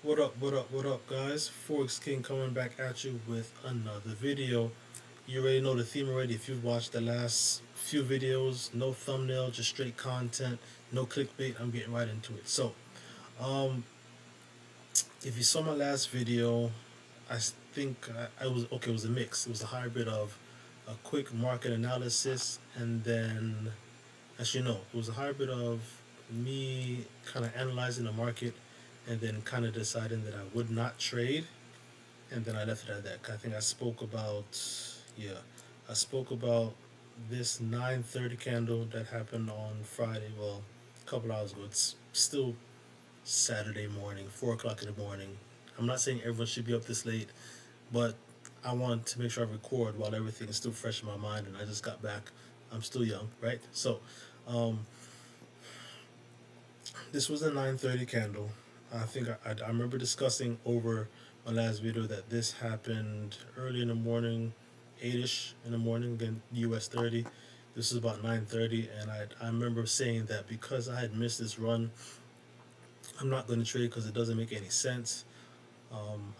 What up, guys? Forex King coming back at you with another video. You already know the theme already. If you've watched the last few videos, no thumbnail, just straight content, no clickbait. I'm getting right into it. Um, if you saw my last video, I think I was okay. It was a mix. It was a hybrid of a quick market analysis and then, as you know, it was a hybrid of me kind of analyzing the market and then kind of deciding that I would not trade, and then I left it at that. I think yeah, I spoke about this 9:30 candle that happened on Friday. Well, a couple hours ago. It's still Saturday morning, 4 o'clock in the morning. I'm not saying everyone should be up this late, but I want to make sure I record while everything is still fresh in my mind, and I just got back. I'm still young, right? Um, this was a 9:30 candle. I think I remember discussing over my last video that this happened early in the morning, 8ish in the morning, again US 30. This is about 9:30, and I remember saying that because I had missed this run, I'm not going to trade because it doesn't make any sense.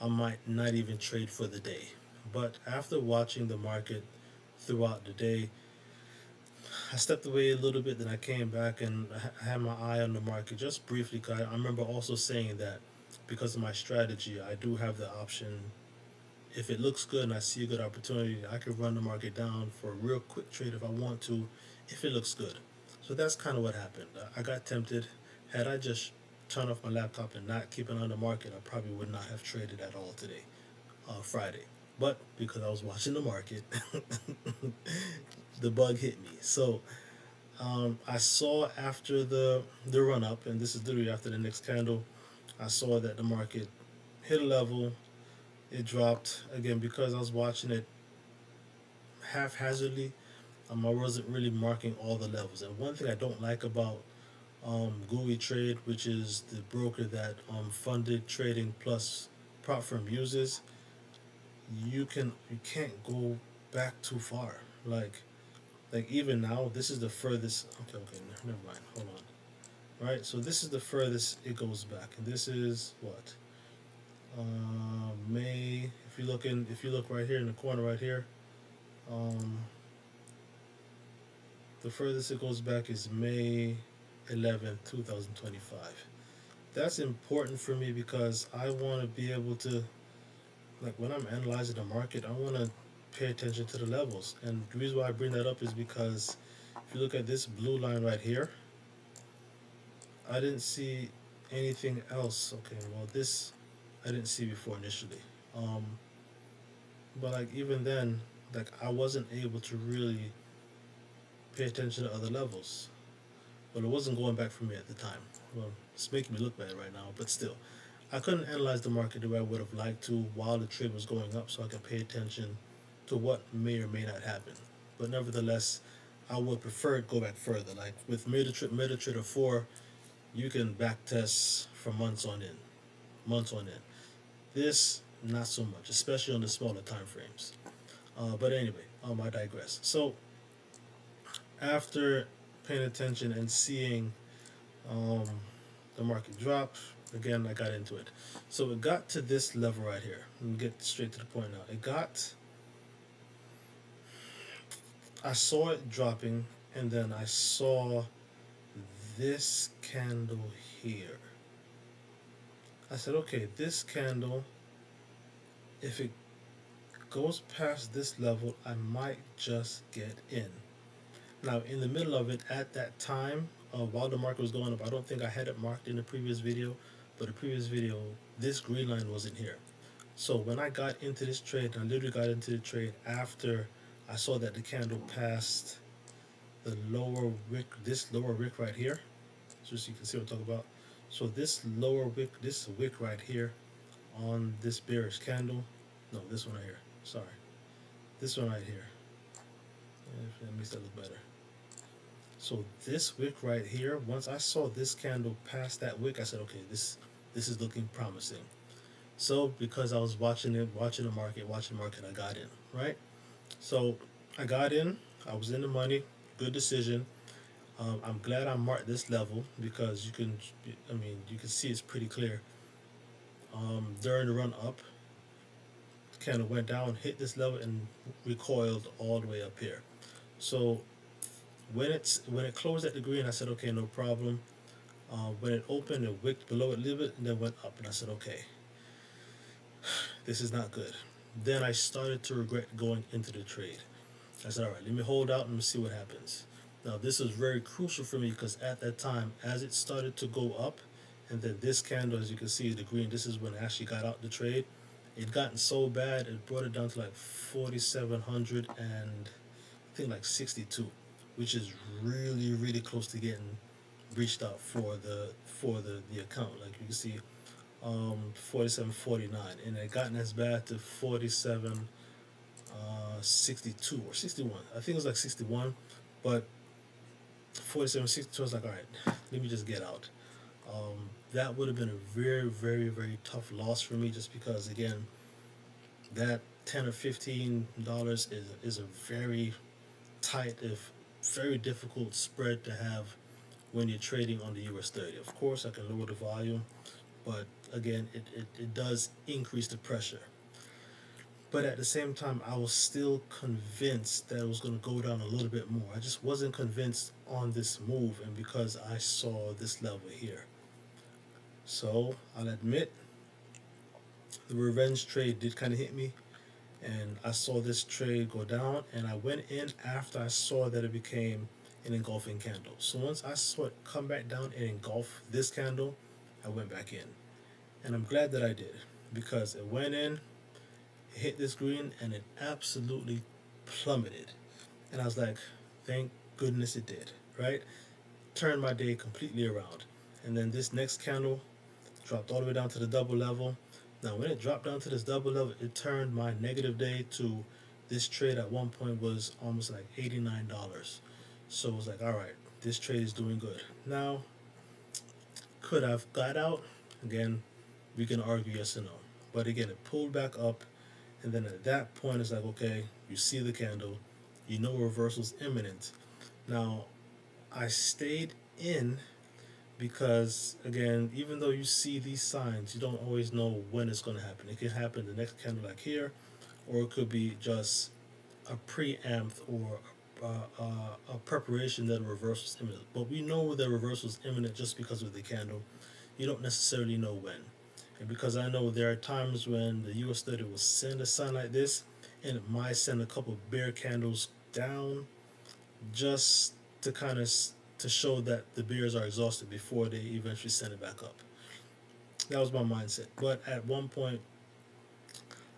I might not even trade for the day. But after watching the market throughout the day, I stepped away a little bit, then I came back and I had my eye on the market just briefly. Cause I remember also saying that because of my strategy, I do have the option. If it looks good and I see a good opportunity, I could run the market down for a real quick trade if I want to, if it looks good. So that's kind of what happened. I got tempted. Had I just turned off my laptop and not keep an eye on the market, I probably would not have traded at all today, Friday. But because I was watching the market, the bug hit me. I saw after the run up, and this is literally after the next candle, I saw that the market hit a level. It dropped again because I was watching it haphazardly. I wasn't really marking all the levels. And one thing I don't like about GUI Trade, which is the broker that Funded Trading Plus prop firm uses, you can't go back too far. Like even now, this is the furthest. Okay, never mind. Hold on. Right, so this is the furthest it goes back, and this is what May. If you look right here in the corner, right here, um, the furthest it goes back is May 11th, 2025. That's important for me because I want to be able to, like, when I'm analyzing the market, I want to pay attention to the levels. And the reason why I bring that up is because if you look at this blue line right here, I didn't see anything else. Okay, well, this I didn't see before initially. Um, but like even then, like I wasn't able to really pay attention to other levels. But it wasn't going back for me at the time. Well, it's making me look bad right now, but still, I couldn't analyze the market the way I would have liked to while the trade was going up, so I could pay attention to what may or may not happen. But nevertheless, I would prefer it go back further. Like with MetaTrader 4, you can back test for months on end. This not so much, especially on the smaller time frames. But anyway, I digress. So after paying attention and seeing um, the market drop, again I got into it. So it got to this level right here. Let me get straight to the point now. I saw it dropping, and then I saw this candle here. I said, okay, this candle, if it goes past this level, I might just get in. Now, in the middle of it, at that time, while the market was going up, I don't think I had it marked in the previous video, but the previous video, this green line wasn't here. So when I got into this trade, I literally got into the trade after I saw that the candle passed the lower wick, this lower wick right here, just so you can see what I'm talking about. So this wick right here on this bearish candle, no, this one right here, sorry, this one right here, that makes that look better. So this wick right here, once I saw this candle pass that wick, I said, okay, this is looking promising. So because I was watching the market, I got in, right? So I got in, I was in the money, good decision. I'm glad I marked this level because you can see it's pretty clear. During the run up, kind of went down, hit this level, and recoiled all the way up here. So when it closed at the green, I said, okay, no problem. When it opened, it wicked below it a little bit, and then went up, and I said, okay, this is not good. Then I started to regret going into the trade. I said, all right, let me hold out and see what happens. Now, this was very crucial for me because at that time, as it started to go up, and then this candle, as you can see, the green, this is when I actually got out the trade. It gotten so bad, it brought it down to like 4,700 and I think like 62, which is really, really close to getting reached out for the account. Like you can see, 47.49, and it gotten as bad to 47 62 or 61. I think it was like 61, but 47 62. I was like, all right, let me just get out. That would have been a very, very, very tough loss for me, just because again, that $10 or $15 is a very tight, if very difficult spread to have when you're trading on the US 30. Of course, I can lower the volume, but again, it does increase the pressure. But at the same time, I was still convinced that it was going to go down a little bit more. I just wasn't convinced on this move, and because I saw this level here. So I'll admit, the revenge trade did kind of hit me, and I saw this trade go down, and I went in after I saw that it became an engulfing candle. So once I saw it come back down and engulf this candle, I went back in. And I'm glad that I did, because it went in, hit this green, and it absolutely plummeted. And I was like, thank goodness it did, right? Turned my day completely around. And then this next candle dropped all the way down to the double level. Now, when it dropped down to this double level, it turned my negative day to, this trade at one point was almost like $89. So it was like, all right, this trade is doing good. Now, could I've got out? Again, we can argue yes or no. But again, it pulled back up, and then at that point, it's like, okay, you see the candle, you know reversal's imminent. Now, I stayed in because, again, even though you see these signs, you don't always know when it's going to happen. It could happen the next candle like here, or it could be just a preempt or a preparation that a reversal is imminent. But we know the reversal is imminent just because of the candle. You don't necessarily know when. And because I know there are times when the US 30 will send a sign like this, and it might send a couple bear candles down just to kind of to show that the bears are exhausted before they eventually send it back up. That was my mindset. But at one point,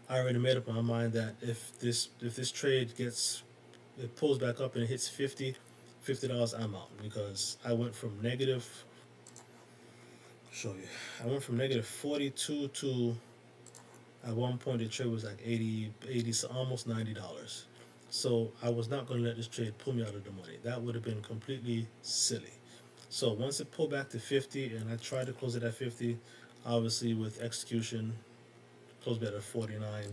I already made up my mind that if this trade gets, it pulls back up and it hits $50, I'm out, because I went from negative, show you, I went from negative 42 to, at one point the trade was like 80, so almost $90. So I was not going to let this trade pull me out of the money. That would have been completely silly. So once it pulled back to 50, and I tried to close it at 50, obviously with execution, closed it at 49.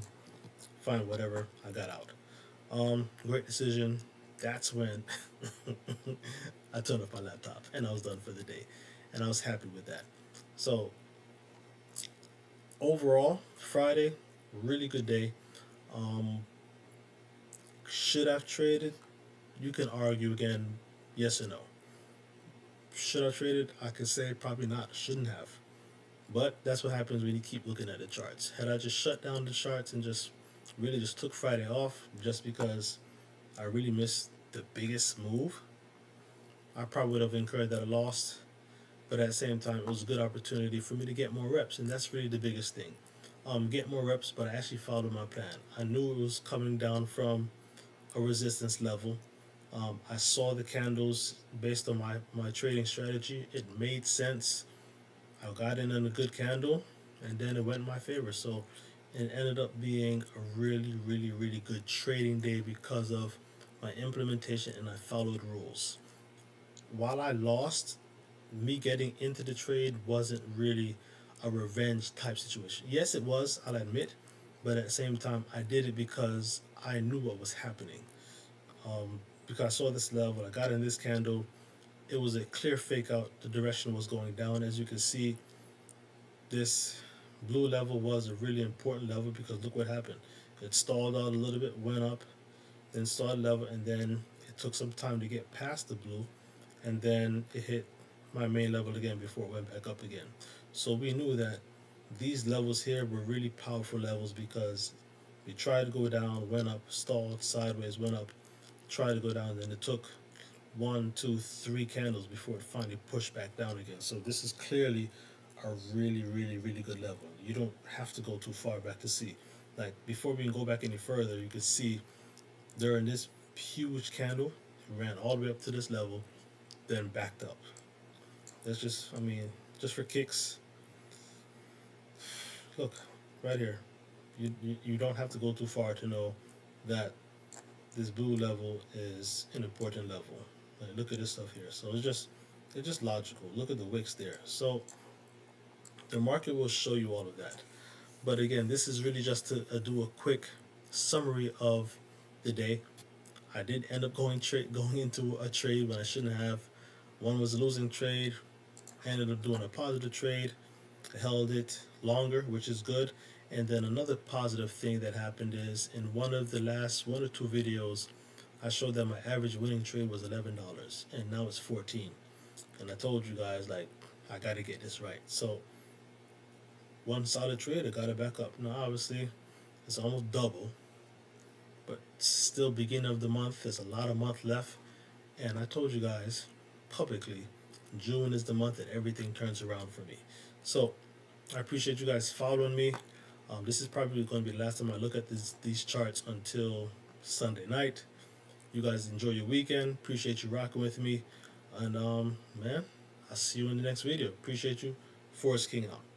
Fine, whatever. I got out. Great decision. That's when I turned off my laptop and I was done for the day, and I was happy with that. So overall, Friday, really good day. Um, should I've traded? You can argue again, yes or no. Should I traded? I could say probably not. Shouldn't have. But that's what happens when you keep looking at the charts. Had I just shut down the charts and just really just took Friday off just because I really missed the biggest move, I probably would have incurred that loss. But at the same time, it was a good opportunity for me to get more reps, and that's really the biggest thing. Get more reps, but I actually followed my plan. I knew it was coming down from a resistance level. I saw the candles based on my trading strategy. It made sense. I got in on a good candle, and then it went in my favor. So it ended up being a really, really, really good trading day because of my implementation, and I followed rules. While I lost, me getting into the trade wasn't really a revenge type situation. Yes, it was, I'll admit, but at the same time, I did it because I knew what was happening. Because I saw this level, I got in this candle. It was a clear fake out. The direction was going down. As you can see, this Blue level was a really important level because look what happened. It stalled out a little bit, went up, then started level, and then it took some time to get past the blue, and then it hit my main level again before it went back up again. So we knew that these levels here were really powerful levels because we tried to go down, went up, stalled, sideways, went up, tried to go down, then it took one, two, three candles before it finally pushed back down again. So this is clearly a really, really, really good level. You don't have to go too far back to see. Like before we can go back any further, you can see during this huge candle, it ran all the way up to this level, then backed up. That's just, I mean, just for kicks. Look, right here. You don't have to go too far to know that this blue level is an important level. Like, look at this stuff here. So it's just logical. Look at the wicks there. So the market will show you all of that. But again, this is really just to do a quick summary of the day. I did end up going into a trade when I shouldn't have. One was a losing trade. I ended up doing a positive trade. I held it longer, which is good. And then another positive thing that happened is in one of the last one or two videos, I showed that my average winning trade was $11, and now it's 14. And I told you guys like I got to get this right. So one solid trade, I got it back up. Now obviously it's almost double, but still beginning of the month. There's a lot of month left, and I told you guys publicly, June is the month that everything turns around for me. So I appreciate you guys following me. This is probably going to be the last time I look at these charts until Sunday night. You guys enjoy your weekend. Appreciate you rocking with me. And man, I'll see you in the next video. Appreciate you. Forex King out.